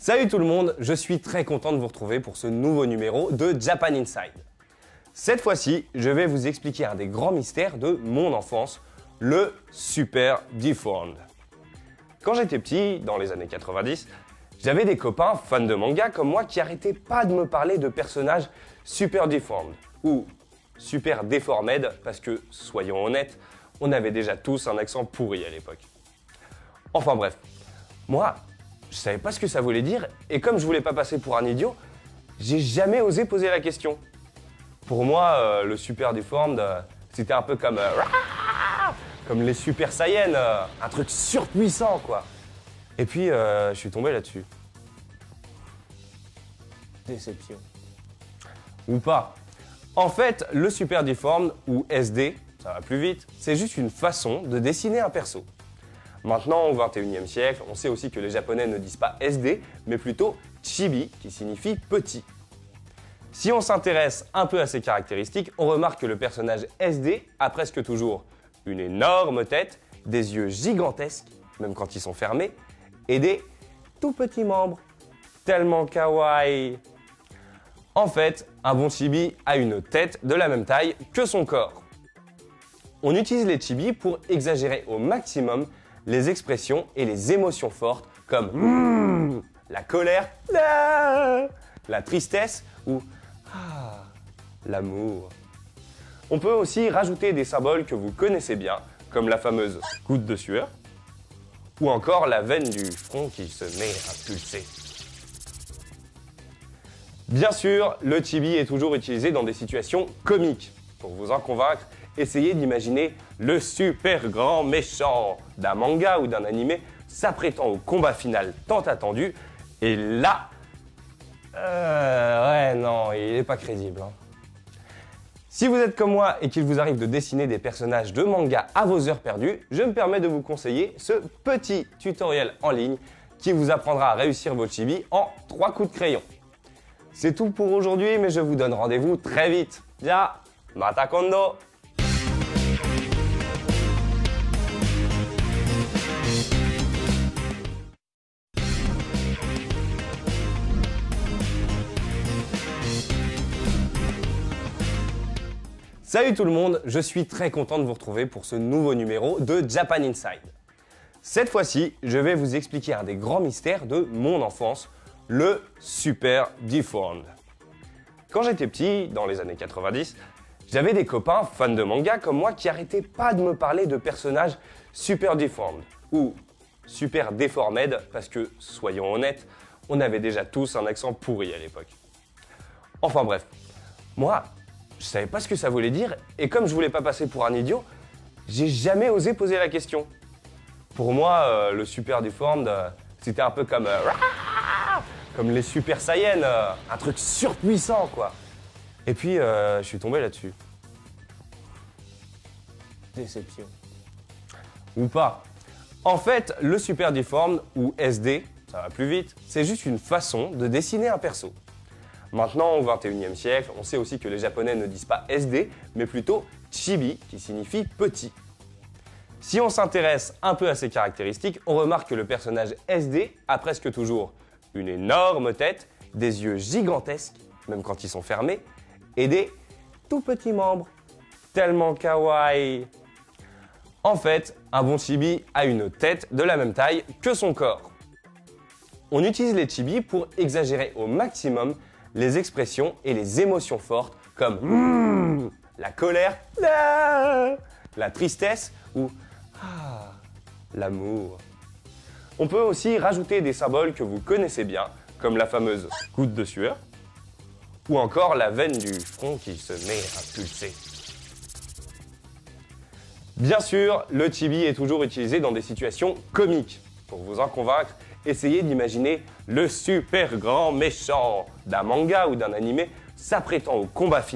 Salut tout le monde, je suis très content de vous retrouver pour ce nouveau numéro de Japan Inside. Cette fois-ci, je vais vous expliquer un des grands mystères de mon enfance, le Super Deformed. Quand j'étais petit, dans les années 90, j'avais des copains fans de manga comme moi qui arrêtaient pas de me parler de personnages Super Deformed ou Super Deformed parce que, soyons honnêtes, on avait déjà tous un accent pourri à l'époque. Enfin bref, moi, je savais pas ce que ça voulait dire et comme je voulais pas passer pour un idiot, j'ai jamais osé poser la question. Pour moi, le Super Deformed, c'était un peu comme les Super Saiyans, un truc surpuissant quoi. Et puis, je suis tombé là-dessus. Déception. Ou pas. En fait, le Super Deformed, ou SD, ça va plus vite, c'est juste une façon de dessiner un perso. Maintenant, au XXIe siècle, on sait aussi que les Japonais ne disent pas SD, mais plutôt chibi, qui signifie petit. Si on s'intéresse un peu à ces caractéristiques, on remarque que le personnage SD a presque toujours une énorme tête, des yeux gigantesques, même quand ils sont fermés, et des tout petits membres, tellement kawaii. En fait, un bon chibi a une tête de la même taille que son corps. On utilise les chibis pour exagérer au maximum les expressions et les émotions fortes comme la colère, la tristesse ou l'amour. On peut aussi rajouter des symboles que vous connaissez bien, comme la fameuse goutte de sueur ou encore la veine du front qui se met à pulser. Bien sûr, le chibi est toujours utilisé dans des situations comiques. Pour vous en convaincre, essayez d'imaginer le super grand méchant d'un manga ou d'un animé s'apprêtant au combat final tant attendu. Et là, ouais, non, il n'est pas crédible. Si vous êtes comme moi et qu'il vous arrive de dessiner des personnages de manga à vos heures perdues, je me permets de vous conseiller ce petit tutoriel en ligne qui vous apprendra à réussir vos chibi en 3 coups de crayon. C'est tout pour aujourd'hui, mais je vous donne rendez-vous très vite. Ya, mata kondo! Salut tout le monde, je suis très content de vous retrouver pour ce nouveau numéro de Japan Inside. Cette fois-ci, je vais vous expliquer un des grands mystères de mon enfance, le Super Deformed. Quand j'étais petit, dans les années 90, j'avais des copains fans de manga comme moi qui arrêtaient pas de me parler de personnages Super Deformed ou Super Deformed parce que, soyons honnêtes, on avait déjà tous un accent pourri à l'époque. Enfin bref, moi, je savais pas ce que ça voulait dire et comme je voulais pas passer pour un idiot, j'ai jamais osé poser la question. Pour moi, le Super Deformed, c'était un peu comme les Super Saiyans, un truc surpuissant quoi. Et puis, je suis tombé là-dessus. Déception. Ou pas. En fait, le Super Deformed, ou SD, ça va plus vite, c'est juste une façon de dessiner un perso. Maintenant, au XXIe siècle, on sait aussi que les Japonais ne disent pas SD, mais plutôt chibi, qui signifie petit. Si on s'intéresse un peu à ces caractéristiques, on remarque que le personnage SD a presque toujours une énorme tête, des yeux gigantesques, même quand ils sont fermés, et des tout petits membres, tellement kawaii. En fait, un bon chibi a une tête de la même taille que son corps. On utilise les chibis pour exagérer au maximum les expressions et les émotions fortes comme la colère, la tristesse ou l'amour. On peut aussi rajouter des symboles que vous connaissez bien, comme la fameuse goutte de sueur ou encore la veine du front qui se met à pulser. Bien sûr, le chibi est toujours utilisé dans des situations comiques. Pour vous en convaincre, essayez d'imaginer le super grand méchant d'un manga ou d'un animé s'apprêtant au combat final.